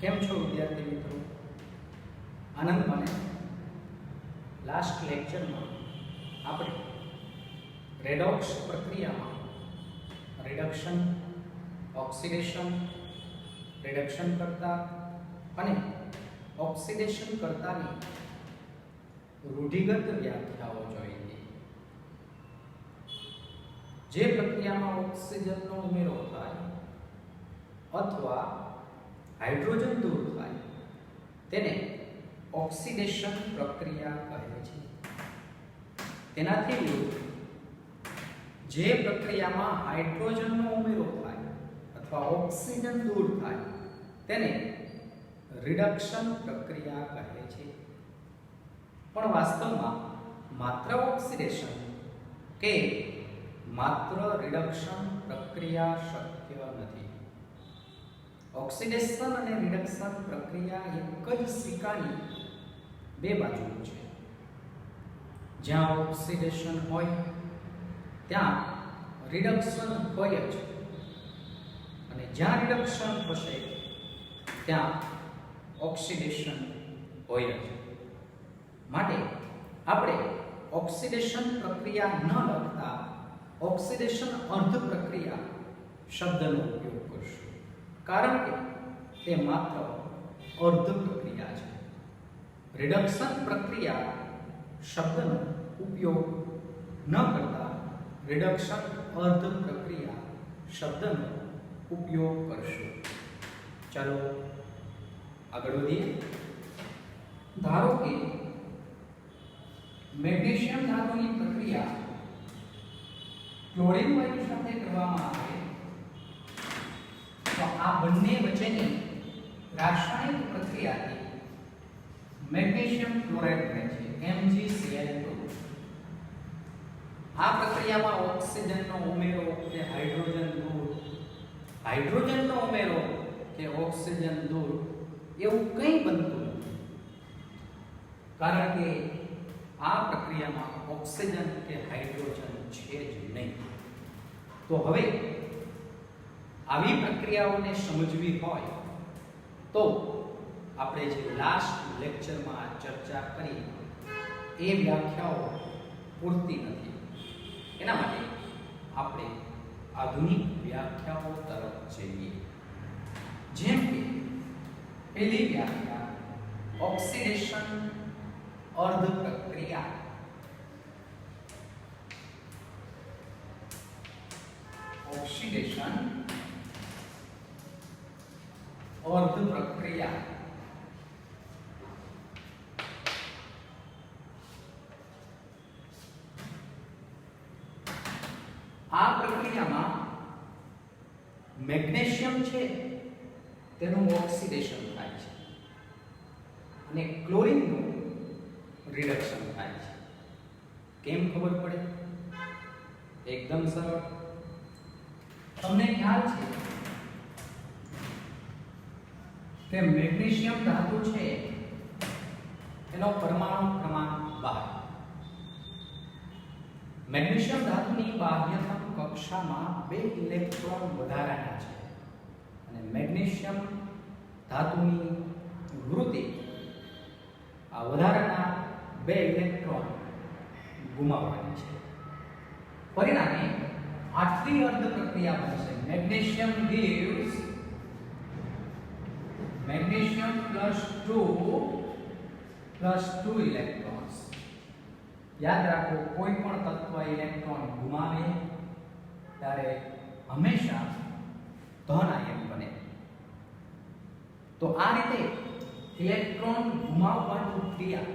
કેમ છો વિદ્યાર્થી મિત્રો? આનંદ મને લાસ્ટ લેક્ચરમાં આપણે રેડોક્સ પ્રક્રિયામાં રિડક્શન, ઓક્સિડેશન, રિડક્શન કરતા અને ઓક્સિડેશન કરતાની રૂઢિગત વ્યાખ્યાઓ જોઈ હતી. જે પ્રક્રિયામાં ઓક્સિજનનો ઉમેરો થાય અથવા હાઇડ્રોજન દૂર થાય તેને ઓક્સિડેશન પ્રક્રિયા કહે છે. તેનાથી વિરુદ્ધ જે પ્રક્રિયામાં હાઇડ્રોજનનો ઉમેરો થાય અથવા ઓક્સિજન દૂર થાય તેને રિડક્શન પ્રક્રિયા કહે છે. પણ વાસ્તવમાં માત્ર ઓક્સિડેશન કે માત્ર રિડક્શન પ્રક્રિયા શક્ય નથી. ઓક્સિડેશન અને રિડક્શન પ્રક્રિયા એક જ સિક્કાની બે બાજુ છે. જ્યાં ઓક્સિડેશન હોય ત્યાં રિડક્શન હોય જ, અને જ્યાં રિડક્શન થશે ત્યાં ઓક્સિડેશન હોય જ. માટે આપણે ઓક્સિડેશન પ્રક્રિયા ન લખતા ઓક્સિડેશન અર્ધ પ્રક્રિયા શબ્દનો ઉપયોગ કરશું, કારણ કે તે માત્ર અર્ધ પ્રક્રિયા છે. રિડક્શન પ્રક્રિયા શબ્દનો ઉપયોગ ન કરતા રિડક્શન અર્ધ પ્રક્રિયા શબ્દનો ઉપયોગ કરશું. ચાલો આગળ વધીએ. ધારો કે મેગ્નેશિયમ ધાતુની પ્રક્રિયા ક્લોરીન વાયુ સાથે કરવામાં આવે તો આ બંને વચ્ચેની રાસાયણિક પ્રક્રિયાથી મેગ્નેશિયમ ક્લોરાઇડ બને છે, MgCl2. આ પ્રક્રિયામાં ઓક્સિજનનો ઉમેરો કે હાઇડ્રોજનનો ઉમેરો કે ઓક્સિજન દૂર એવું કંઈ બનતું નથી, કારણ કે આ પ્રક્રિયામાં ઓક્સિજન કે હાઇડ્રોજન છે જ નહીં. તો હવે આવી પ્રક્રિયાઓને સમજવી હોય તો આપણે જે લાસ્ટ લેક્ચરમાં ચર્ચા કરી એ વ્યાખ્યાઓ પૂરતી નથી. એના માટે આપણે આધુનિક વ્યાખ્યાઓ તરફ જઈએ. જેમ કે પહેલી વ્યાખ્યા ઓક્સિડેશન અર્ધ પ્રક્રિયા. ઓક્સિડેશન અર્ધ પ્રક્રિયા આ પ્રક્રિયામાં મેગ્નેશિયમ છે તેનું ઓક્સિડેશન થાય છે અને ક્લોરીનનું રિડક્શન થાય છે. કેમ ખબર પડે? એકદમ સરળ. તમને ખ્યાલ છે કે મેગ્નેશિયમ ધાતુ છે એનો પરમાણુ ક્રમાંક 12. મેગ્નેશિયમ ધાતુની બાહ્યતમ કક્ષામાં 2 ઇલેક્ટ્રોન વધારાના છે અને મેગ્નેશિયમ ધાતુની વૃત્તિ આ વધારાના 2 ઇલેક્ટ્રોન ગુમાવવાની છે. પરિણામે આટલી અર્ધ પ્રક્રિયા બનશે. Magnesium gives magnesium +2 electrons. યાદ રાખો, કોઈ પણ તત્વ ઇલેક્ટ્રોન ગુમાવે ત્યારે હંમેશા ધન આયન બને. તો આ રીતે ઇલેક્ટ્રોન ગુમાવવાની ક્રિયા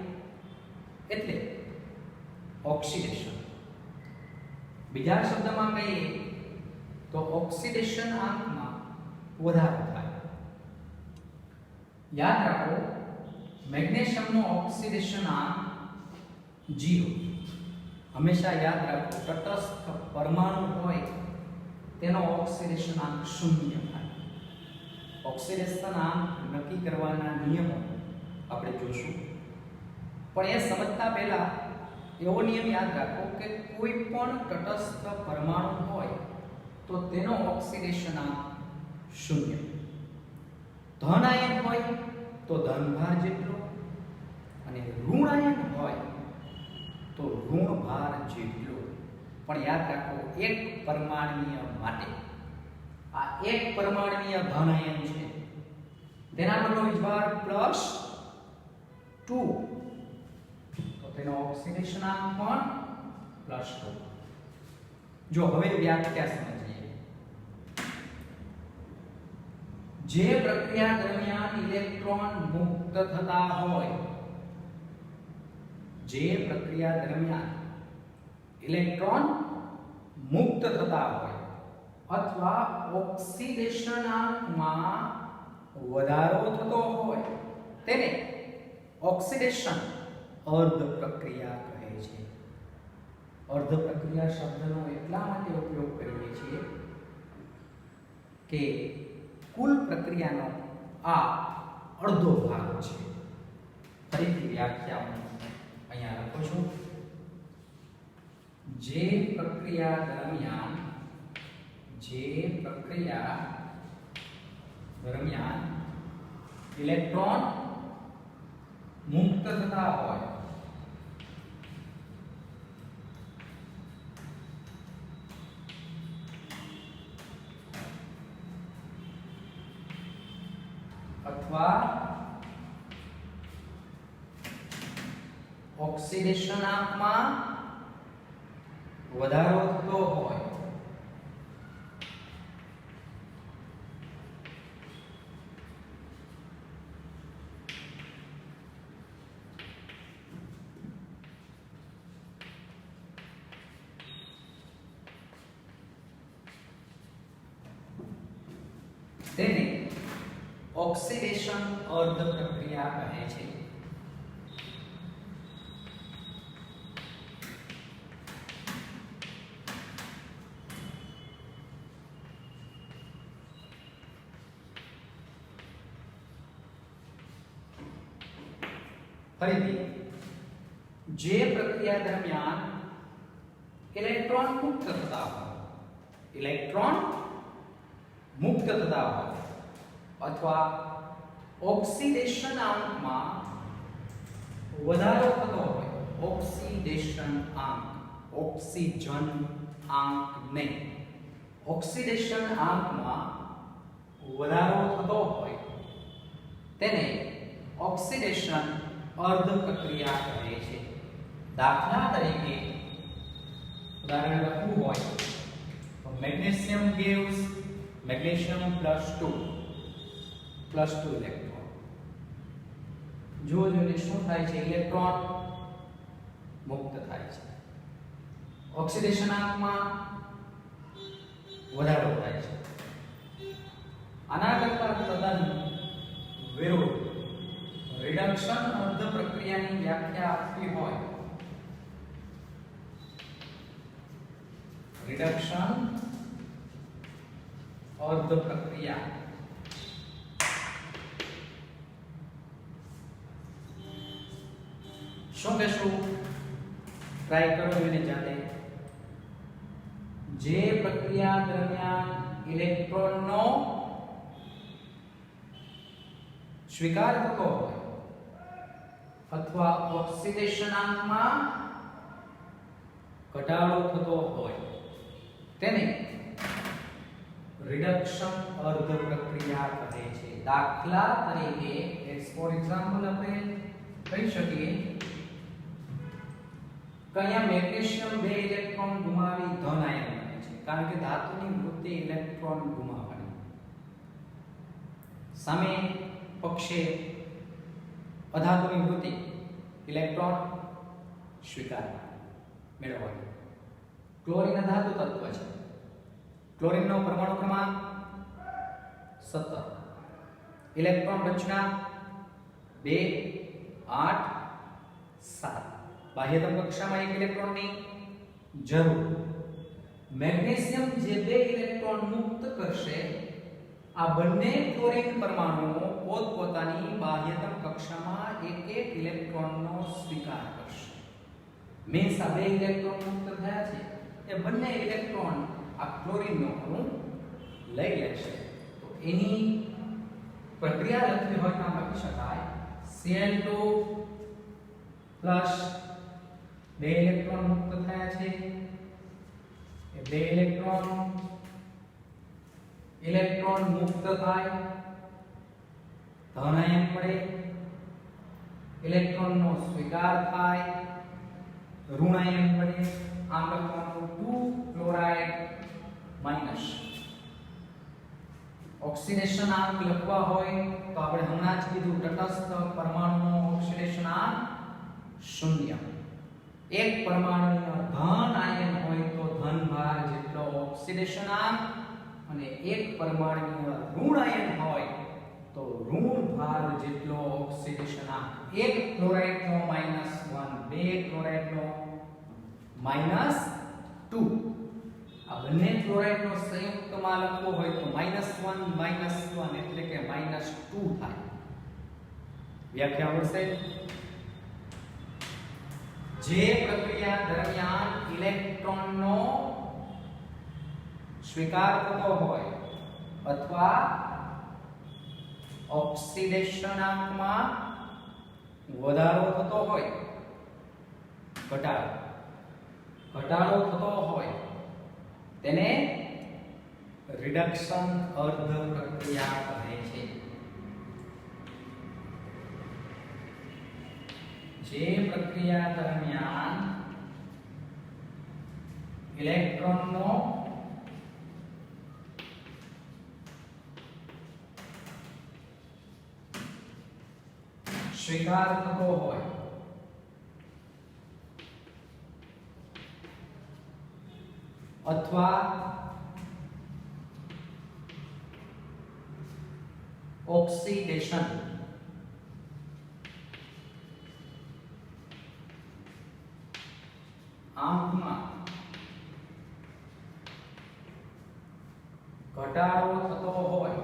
એટલે ઓક્સિડેશન. બીજા શબ્દમાં કહીએ તો ઓક્સિડેશન આંકમાં વધારો થાય. યાદ રાખો, મેગ્નેશિયમનો ઓક્સિડેશન આંક 0. હંમેશા યાદ રાખો, તટસ્થ પરમાણુ હોય તેનો ઓક્સિડેશન આંક 0 થાય. ઓક્સિડેશન આંક નક્કી કરવાના નિયમો આપણે જોશું, પણ એ સમજતા પહેલા એવો નિયમ યાદ રાખો કે કોઈ પણ તટસ્થ પરમાણુ હોય તો તેનો ઓક્સિડેશન આંક 0. ધન આયન હોય તો ધનભાર જેટલો અને ઋણ આયન હોય તો ઋણ ભાર જેટલો. પણ યાદ રાખો એક પરમાણ્વીય માટે આ એક પરમાણ્વીય ધન આયન છે તેના પરનો વીજભાર +2 તો તેનો ઓક્સિડેશનાંક પણ +2. જો હવે વ્યાખ્યા સમજીએ. જે પ્રક્રિયા દરમિયાન ઇલેક્ટ્રોન મુક્ત થતા હોય, જે પ્રક્રિયા દરમિયાન ઇલેક્ટ્રોન મુક્ત થતા હોય અથવા ઓક્સિડેશનાંકમાં વધારો થતો હોય તેને ઓક્સિડેશન અર્ધ પ્રક્રિયા કહે છે. અર્ધ પ્રક્રિયા શબ્દનો એટલા માટે ઉપયોગ કરીએ છીએ કે કુલ પ્રક્રિયાનો આ અડધો ભાગ છે. ફરીથી વ્યાખ્યા હું અહીંયા લખું છું. જે પ્રક્રિયા દરમિયાન ઇલેક્ટ્રોન મુક્ત થતા હોય અથવા ઓક્સિડેશનાંકમાં વધારો થતો હોય તેને ઓક્સિડેશન અર્ધ પ્રક્રિયા કહે છે. ફરીથી જે પ્રક્રિયા દરમિયાન ઇલેક્ટ્રોન મુક્ત થતા હોય, ઇલેક્ટ્રોન મુક્ત થતા હોય અથવા ઓક્સિડેશનાંકમાં વધારો થતો હોય, ઓક્સિડેશનાંક, ઓક્સિજન આંક નહીં, ઓક્સિડેશનાંકમાં વધારો થતો હોય તેને ઓક્સિડેશન અર્ધ પ્રક્રિયા કહે છે. દાખલા તરીકે ઉદાહરણ લખવું હોય તો મેગ્નેશિયમ gives magnesium +2 ઇલેક્ટ્રોન. જો શું થાય છે? ઇલેક્ટ્રોન મુક્ત થાય છે, ઓક્સિડેશનાંકમાં વધારો થાય છે. આના કરતા તદ્દન વિરુદ્ધ રિડક્શન અર્ધ પ્રક્રિયાની વ્યાખ્યા આપવી હોય, રિડક્શન અર્ધ પ્રક્રિયા શું કહેશું? ટ્રાય કરો એને જાતે. જે પ્રક્રિયા દરમિયાન ઇલેક્ટ્રોનનો સ્વીકાર થતો હોય અથવા ઓક્સિડેશનાંકમાં ઘટાડો થતો હોય તેને રિડક્શન અર્ધ પ્રક્રિયા કહે છે. દાખલા તરીકે ફોર એક્ઝામ્પલ આપણે કહી શકીએ કે અહીંયા મેગ્નેશિયમ 2 ઇલેક્ટ્રોન ગુમાવી ધન આયન બને છે, કારણ કે ધાતુની વૃત્તિ ઇલેક્ટ્રોન ગુમાવવાની. સામે પક્ષે અધાતુની વૃત્તિ ઇલેક્ટ્રોન સ્વીકાર મેળવવાની. ક્લોરીન અધાતુ તત્વ છે. ક્લોરીનનો પરમાણુ ક્રમાંક 17, ઇલેક્ટ્રોન રચના 2 8 7. બાહ્યતમ કક્ષામાં એક ઇલેક્ટ્રોનની જરૂર. મેગ્નેશિયમ જે 2 ઇલેક્ટ્રોન મુક્ત કરશે, આ બંને ક્લોરીન પરમાણુઓ પોતપોતાની બાહ્યતમ કક્ષામાં એક ઇલેક્ટ્રોનનો સ્વીકાર કરશે. મીન્સ આ 2 ઇલેક્ટ્રોન મુક્ત થયા છે એ બંને ઇલેક્ટ્રોન આ ક્લોરીનનો અણુ લઈ લેશે. તો એની પ્રક્રિયા લખવી હોય તો આમ લખી શકાય Cl2 પ્લસ 2 ઇલેક્ટ્રોન મુક્ત થયા છે એ 2 ઇલેક્ટ્રોન મુક્ત થાય ધન આયન મળે ઇલેક્ટ્રોન નો સ્વીકાર થાય ઋણ આયન મળે આમ લખવાનું 2 ક્લોરાઇડ માઈનસ ઓક્સિડેશન આંક લખવા હોય તો આપણે હમણાં જ કીધું તટસ્થ પરમાણુનો ઓક્સિડેશન આંક 0 એક પરમાણુનો ધન આયન હોય તો ધન ભાર જેટલો ઓક્સિડેશન આંક અને એક પરમાણુનો ઋણ આયન હોય તો ઋણ ભાર જેટલો ઓક્સિડેશન આંક એક ક્લોરાઇડ નો -1 બે ક્લોરાઇડ નો -2 આ બંને ક્લોરાઇડ નો સંયુક્તમાં લખવો હોય તો -1 એટલે કે -2 થાય વ્યાખ્યા આવશે જે પ્રક્રિયા દરમિયાન ઇલેક્ટ્રોનનો સ્વીકાર થતો હોય અથવા ઓક્સિડેશનાંકમાં વધારો થતો હોય ઘટાડો થતો હોય તેને રિડક્શન અર્ધ પ્રક્રિયા કહે છે જે પ્રક્રિયા દરમિયાન ઇલેક્ટ્રોનનો સ્વીકાર થતો હોય અથવા ઓક્સિડેશન આંકમાં ઘટાડો થતો હોય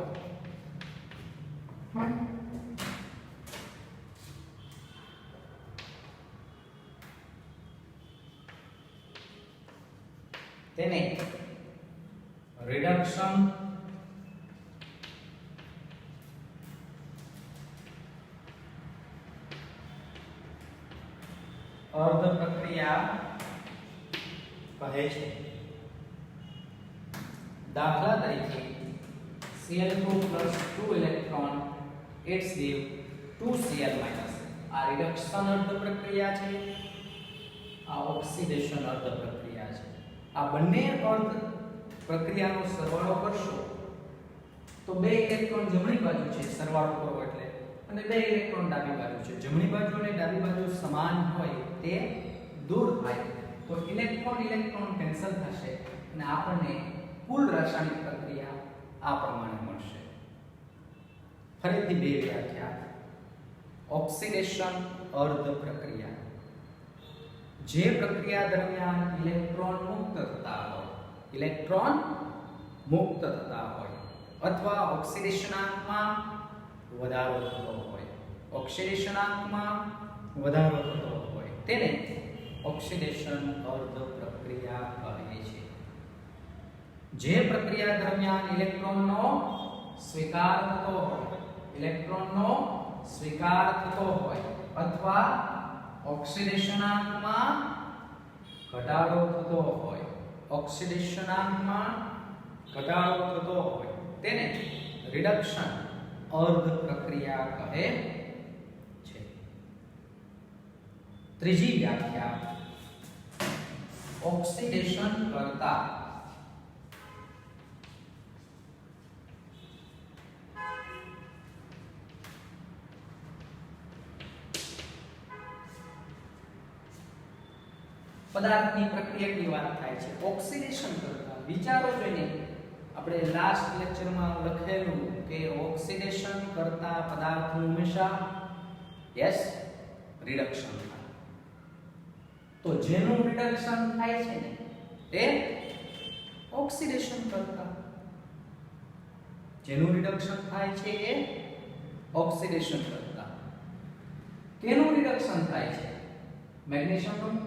તેને રિડક્શન અર્ધ પ્રક્રિયા કહે છે દાખલા તરીકે Cl2 2 electron it's give 2Cl આ રિડક્શન અર્ધ પ્રક્રિયા છે આ ઓક્સિડેશન અર્ધ પ્રક્રિયા છે આ બંને અર્ધ પ્રક્રિયાનો સરવાળો કરશો તો બે ઇલેક્ટ્રોન જમણી બાજુ છે સરવાળો કરો એટલે અને બે ઇલેક્ટ્રોન ડાબી બાજુ છે જમણી બાજુ અને ડાબી બાજુ સમાન હોય તે દૂર થાય તો ઇલેક્ટ્રોન કેન્સલ થશે અને આપણને કુલ રાસાયણિક પ્રક્રિયા આ પ્રમાણે મળશે ફરીથી બે વ્યાખ્યા ઓક્સિડેશન અર્ધ પ્રક્રિયા જે પ્રક્રિયા દરમિયાન ઇલેક્ટ્રોન મુક્ત થતા હોય અથવા ઓક્સિડેશનાંકમાં વધારો થતો હોય તેને ઓક્સિડેશન અર્ધ પ્રક્રિયા કહે છે જે પ્રક્રિયા દરમિયાન ઇલેક્ટ્રોનનો સ્વીકાર થતો હોય અથવા ઓક્સિડેશનાંકમાં ઘટાડો થતો હોય તેને રિડક્શન અર્ધ પ્રક્રિયા કહે છે ત્રીજી વ્યાખ્યા ઓક્સિડેશન કરતા પદાર્થની પ્રક્રિયાની વાત થાય છે ઓક્સિડેશન કરતા વિચારો જોઈને આપણે લાસ્ટ લેક્ચરમાં લખેલું કે ઓક્સિડેશન કરતા પદાર્થનું હંમેશા રિડક્શન થાય તો જેનું રિડક્શન થાય છે ને તે ઓક્સિડેશન કરતા જેનું રિડક્શન થાય છે એ ઓક્સિડેશન કરતા કેનું રિડક્શન થાય છે મેગ્નેશિયમનું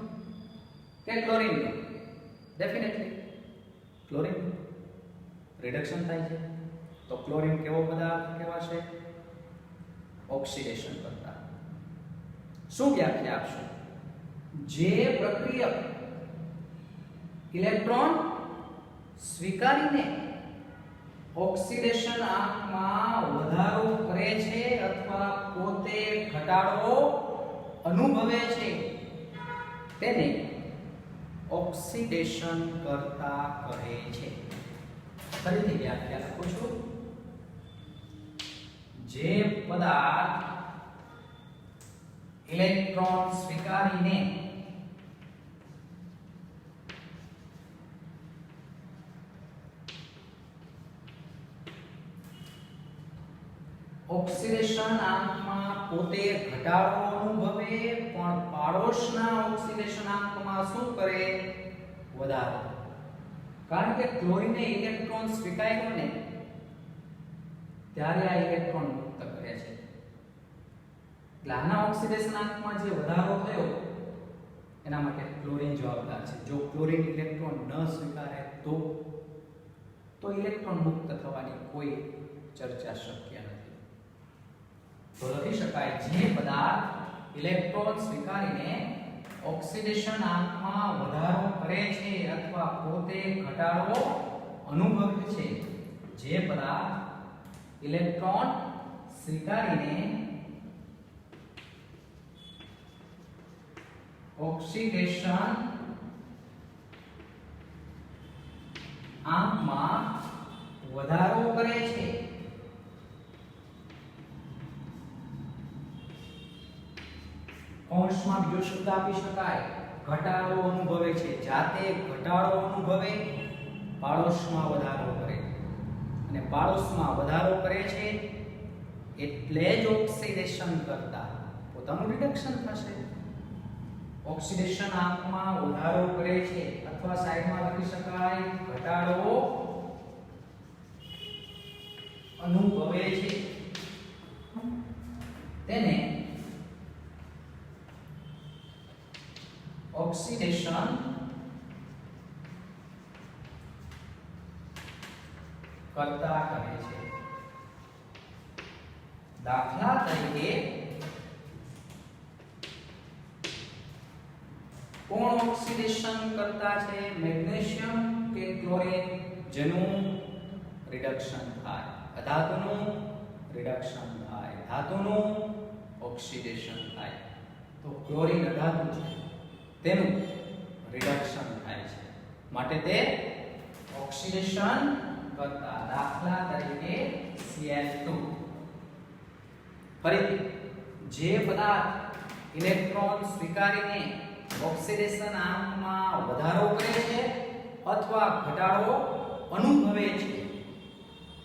કે ક્લોરીનનું ડેફિનેટલી ક્લોરીન રિડક્શન થાય છે તો ક્લોરીન કેવો પદાર્થ કહેવાશે ઓક્સિડેશન કરતા. શું વ્યાખ્યા આપશો? જે પ્રક્રિયક ઇલેક્ટ્રોન સ્વીકારીને ઓક્સિડેશન આંકમાં વધારો કરે છે અથવા પોતે ઘટાડો અનુભવે છે તેને ઓક્સિડેશન કરતા કહે છે. ફરીથી વ્યાખ્યા લખું છું. જે પદાર્થ ઇલેક્ટ્રોન સ્વીકારીને ઓક્સિડેશન આંકમાં પોતે ઘટાડો અનુભવે પણ પાડોશના ઓક્સિડેશન આંકમાં શું કરે? વધારો. કારણ કે ક્લોરીને ઇલેક્ટ્રોન સ્વીકાર્યો ને ત્યારે આ ઇલેક્ટ્રોન મુક્ત કરે છે. એટલે આના ઓક્સિડેશન આંકમાં જે વધારો થયો એના માટે ક્લોરીન જવાબદાર છે. જો ક્લોરીન ઇલેક્ટ્રોન ન સ્વીકારે તો ઇલેક્ટ્રોન મુક્ત થવાની કોઈ ચર્ચા શક્ય નથી. તો લખી શકાય જે પદાર્થ ઇલેક્ટ્રોન સ્વીકારીને ઓક્સિડેશન આંકમાં વધારો કરે છે અથવા પોતે ઘટાડો અનુભવે છે. જે પદાર્થ ઇલેક્ટ્રોન સ્વીકારીને ઓક્સિડેશન આંકમાં વધારો કરે છે કૌંસમાં બીજો શબ્દ આપી શકાય ઘટાડો અનુભવે છે. જાતે ઘટાડો અનુભવે પાડોશમાં વધારો કરે અને પાડોશમાં વધારો કરે છે એટલે જ ઓક્સિડેશન કરતા પોતાનું રિડક્શન થશે. ઓક્સિડેશન આંકમાં વધારો કરે છે અથવા સાઈડમાં લખી શકાય ઘટાડો અનુભવે છે તેને ઓક્સિડેશન કરતા કહે છે. દાખલા તરીકે કોણ ઓક્સિડેશન કરતા છે? મેગ્નેશિયમ કે ક્લોરીન જેનું રિડક્શન થાય. અધાતુનું રિડક્શન થાય, ધાતુનું ઓક્સિડેશન થાય. તો ક્લોરીન અધાતુ છે તેનું રિડક્શન થાય છે માટે તે ઓક્સિડેશન કરતા. દાખલા તરીકે Cl2. ફરીથી જે પદાર્થ ઇલેક્ટ્રોન સ્વીકારીને ઓક્સિડેશન આંકમાં વધારો કરે છે અથવા ઘટાડો અનુભવે છે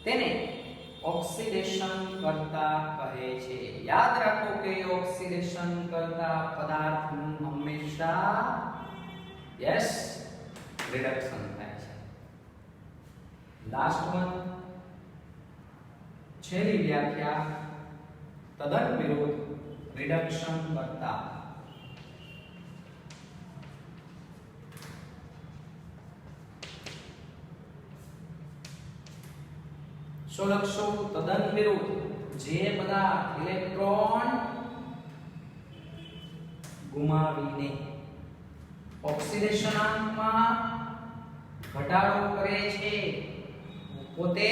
તેને ઓક્સિડેશન કરતા કહે છે. યાદ રાખો કે ઓક્સિડેશન કરતા પદાર્થનું હંમેશા રિડક્શન થાય છે. લાસ્ટ વન, છેલ્લી વ્યાખ્યા તદ્દન વિરુદ્ધ રિડક્શન કરતા. શું લખશો? તદ્દન વિરુદ્ધ. જે પદાર્થ ઇલેક્ટ્રોન ગુમાવીને ઓક્સિડેશન આંકમાં ઘટાડો કરે છે પોતે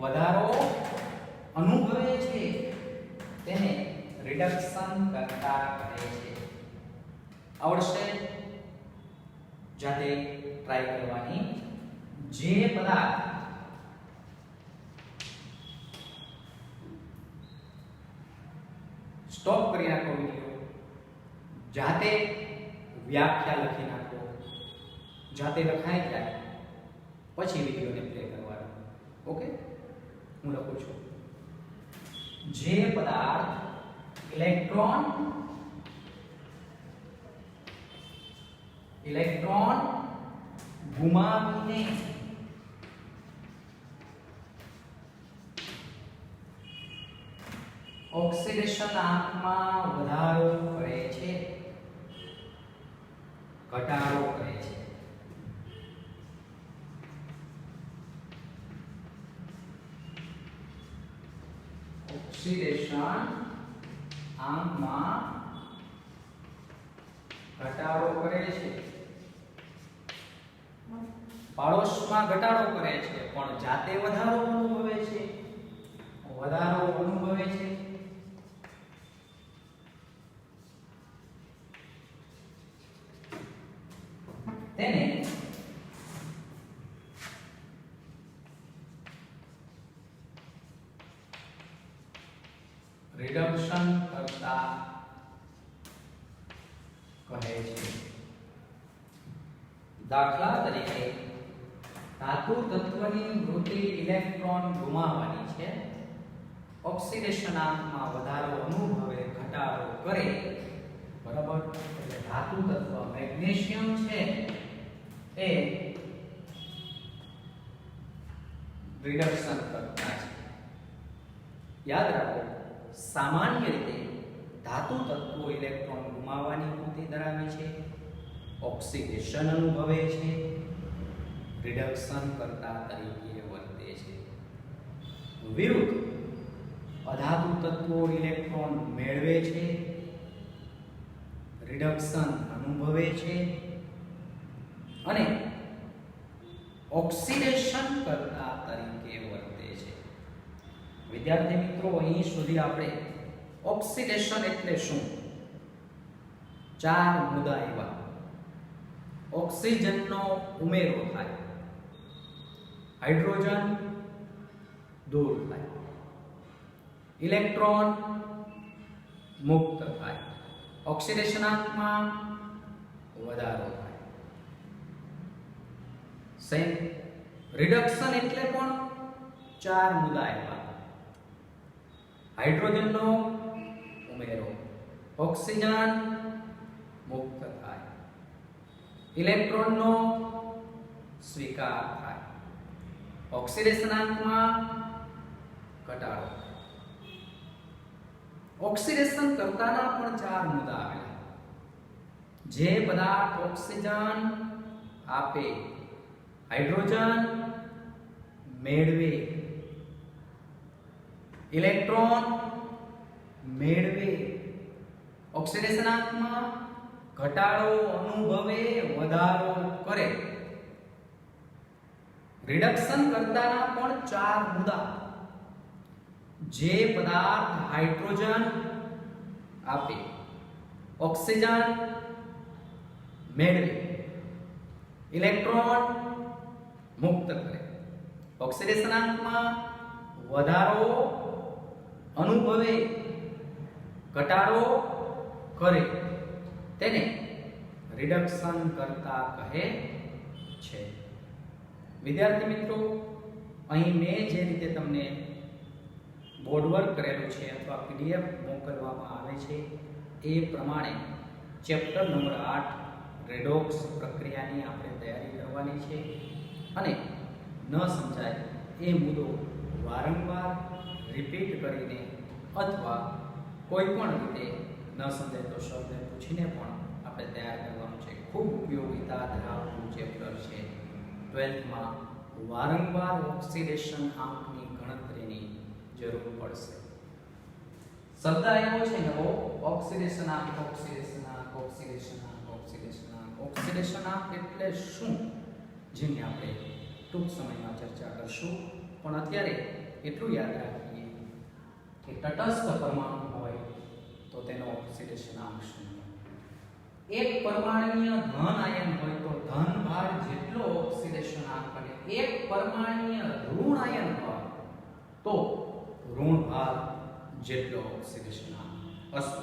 વધારો અનુભવે છે તેને રિડક્શન કરતા કહે છે. આવડશે? જાતે ટ્રાય કરવાની. જે પદાર્થ સ્ટોપ કરી નાખો વિડિયો, જાતે વ્યાખ્યા લખી નાખો, જાતે લખાઈ જાય પછી વિડિયોને પ્લે કરવાનો. ઓકે, હું લખું છું. જે પદાર્થ ઇલેક્ટ્રોન ગુમાવીને ઓક્સિડેશન આંકમાં વધારો કરે છે, ઘટાડો કરે છે. ઓક્સિડેશન આંકમાં ઘટાડો કરે છે, પાડોશમાં ઘટાડો કરે છે, પણ જાતે વધારો અનુભવે છે, તેને રિડક્શન કરતા કહે છે. દાખલા તરીકે ધાતુ તત્વની વૃત્તિ ઇલેક્ટ્રોન ગુમાવવાની છે, ઓક્સિડેશનાંકમાં વધારો અનુભવે, ઘટાડો કરે, બરાબર. એટલે ધાતુ તત્વ મેગ્નેશિયમ છે એ રિડક્શન કરતા છે. યાદ રાખો, સામાન્ય રીતે ધાતુ તત્વો ઇલેક્ટ્રોન ગુમાવવાની વૃત્તિ ધરાવે છે, ઓક્સિડેશન અનુભવે છે, રિડક્શન કરતા તરીકે વર્તે છે. વિરુદ્ધ અધાતુ તત્વો ઇલેક્ટ્રોન મેળવે છે, રિડક્શન અનુભવે છે અને ઓક્સિડેશન કરતા તરીકે વર્તે છે. વિદ્યાર્થી મિત્રો, અહીં સુધી આપણે ઓક્સિડેશન એટલે શું, 4 મુદ્દા એવા. ઓક્સિજનનો ઉમેરો થાય, હાઇડ્રોજન દૂર થાય, ઇલેક્ટ્રોન મુક્ત થાય, ઓક્સિડેશનાંકમાં વધારો થાય. સેમ રિડક્શન એટલે પણ 4 મુદ્દા એવા. હાઇડ્રોજનનો ઉમેરો, ઓક્સિજન મુક્ત થાય, ઇલેક્ટ્રોનનો સ્વીકાર થાય, ઓક્સિડેશનાંકમાં ઘટાડો થાય. ઓક્સિડેશન કરતાના પણ 4 મુદ્દા આવેલા. જે પદાર્થ ઓક્સિજન આપે, હાઇડ્રોજન મેળવે, ઇલેક્ટ્રોન મેળવે, ઓક્સિડેશનાંકમાં ઘટાડો અનુભવે, વધારો કરે. રિડક્શન કરતાના પણ 4 મુદ્દા. જે પદાર્થ હાઇડ્રોજન આપે, ઓક્સિજન મેળવે, ઇલેક્ટ્રોન મુક્ત કરે, ઓક્સિડેશનાંકમાં વધારો અનુભવે, ઘટાડો કરે, તેને રિડક્શન કરતા કહે છે. વિદ્યાર્થી મિત્રો, અહીં મેં જે રીતે તમને બોર્ડ વર્ક કરેલું છે અથવા પીડીએફ મોકલવામાં આવે છે એ પ્રમાણે ચેપ્ટર નંબર 8 રેડોક્સ પ્રક્રિયાની આપણે તૈયારી કરવાની છે. અને ન સમજાય એ મુદ્દો વારંવાર રિપીટ કરીને અથવા કોઈ પણ રીતે ન સમજાય તો શબ્દને પૂછીને પણ આપણે તૈયાર કરવાનું છે. ખૂબ ઉપયોગિતા ધરાવતું ચેપ્ટર છે. 12થમાં વારંવાર ઓક્સિડેશન આંકની ગણતરીની જરૂર પડશે. શબ્દ આવ્યો છે નવો, ઓક્સિડેશન આંક, ઓક્સિડેશન આંક, ઓક્સિડેશન આંક, ઓક્સિડેશન આંક. ઓક્સિડેશન આંક એટલે શું, જેની આપણે ટૂંક સમયમાં ચર્ચા કરશું. પણ અત્યારે એટલું યાદ રાખીએ કે તટસ્થ પરમાણુ હોય તો તેનો ઓક્સિડેશન આંક શું હોય. એક પરમાણુય ધન આયન હોય તો ધન ભાર જેટલો ઓક્સિડેશન આંક, અને એક પરમાણુય ઋણ આયન હોય તો ઋણ ભાર જેટલો ઓક્સિડેશન આંક. અસ્તુ.